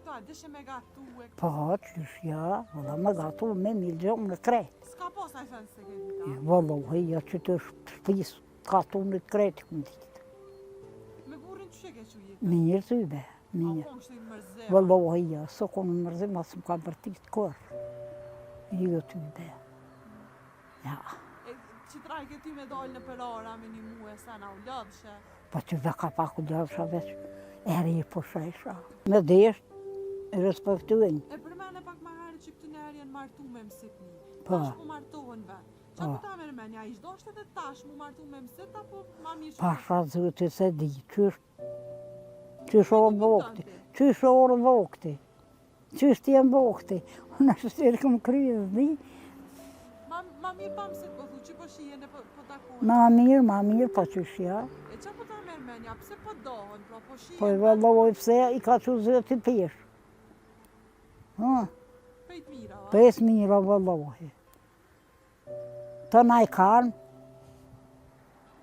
ka, dishe me gatu e... Po, qysh ja, valla me gatu me milion në krejt. S'ka pas a i thënë se ke dita? Valla, ja që të shpis gatu në krejt këmë ditë. Me burin që ke që jetë? Mirë të be, A mirë. unë kështë i mërzema? Valla, ja, së konë mërzim, asë më ka bërtit kërë. Jo të be. Ja. E që trajke ty me dalë në përara me një muë e sena u lëdhëshe? Po që dhe ka pak u lëdhësha veç, eri i përshesha. Me desht, i respektuin. E përmene pak ma herë që këtë njerë jenë martu me mësit një. Po. Tash mu martohen vetë. Qa ku ta mërmenja, ishtë do shte dhe tash mu martu me mësit, apo ma mirë që... Pasha zëti se di, qysh orë vokti, qysh orë vokti, qysh t'jem vokti. Unë është të rikëm kryes, di. Ma mirë pa mësit, po thu që po shien e po takohen. Ma mirë, po qysh ja. E qa po ta mërmenja, pse po dohen, po shien... Po i vëllohoj pse i ka që zëti pesh. Pejt mira, va? Pes mira vëllohoj. Të na i kanë,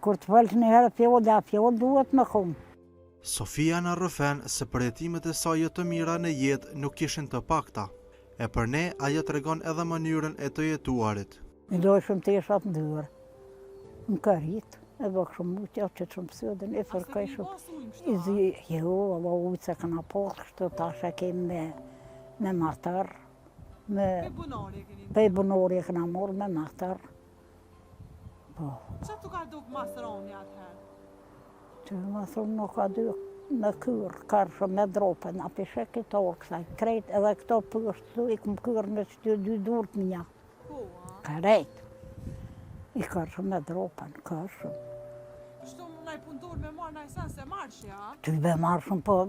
kur të fëllë një herë fjoll duhet me kumë. Sofia në rëfen se përjetimet e saj të mira në jetë nuk ishin të pakta, e për ne ajo tregon edhe mënyrën e të jetuarit. I dojshëm të eshat në dërë, në kërit, e bëkshëm mutja që të shumë sëdën, e fërkajshëm. I zi, jo, Allah ujtë se këna posë, kështë të ashe kemë me matër, pe bunori e këna morë me matër. Po. Qa tu ka duk masroni atëherë? Që masroni nuk ka duk me kërë, kërshë me drope, në pishe këto kësaj, krejt edhe këto pështu, i këmë kërë në që të dy durët mja. Po, a? Krejt. I kërshë me drope, në kërshë. Kështu në i pundur me marë në i sen se marshë, ja? Ty be marshëm, po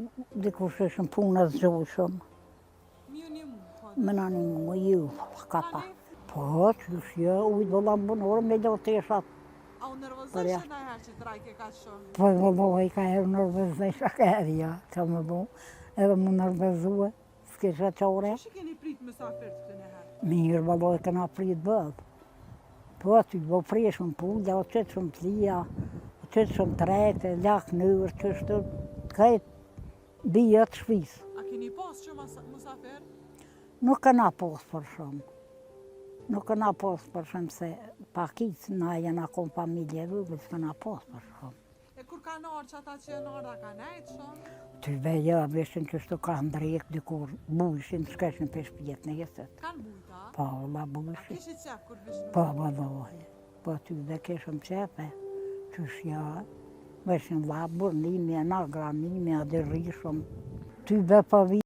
dikush ishëm punë zgjohëshëm. Mju një mu, po. Me në një mu, ju, ka pa. Po, qysh jo, ujtë vëllam bënorë me do të eshat. A u nërvëzëshë në herë që trajke ka shumë? Po, vëllohë i ka herë nërvëzëshë, ka herë, ja, ka më bo. Edhe më nërvëzue, s'kisha qore. Që keni prit mësafirë të këtë në herë? Mirë, vëllohë i këna prit bëdë. Po, aty bo preshën pullja, o qëtë shumë të lija, o qëtë shumë të rekte, lak nërë, qështu, kajtë bijët shpisë. A keni pas që mësafirë? Nuk këna posë për shumë. Nuk këna posë për shumë se pakicë na jena kom familje vëllë, s'këna posë për shumë. E kur ka nërë që ata që e nërë da ka nejtë shumë? Ty beja, veshin që shtu ka ndrejk dikur bujshin, s'keshin për shpjet në jeset. Kanë bujta? Po, la A bujshin. kishit qep kur vishë Po, vëllohi. Po, ty dhe keshëm qepe, që shja, veshin la burnimi, na granimi, a dhe rishëm. Ty be pa vi.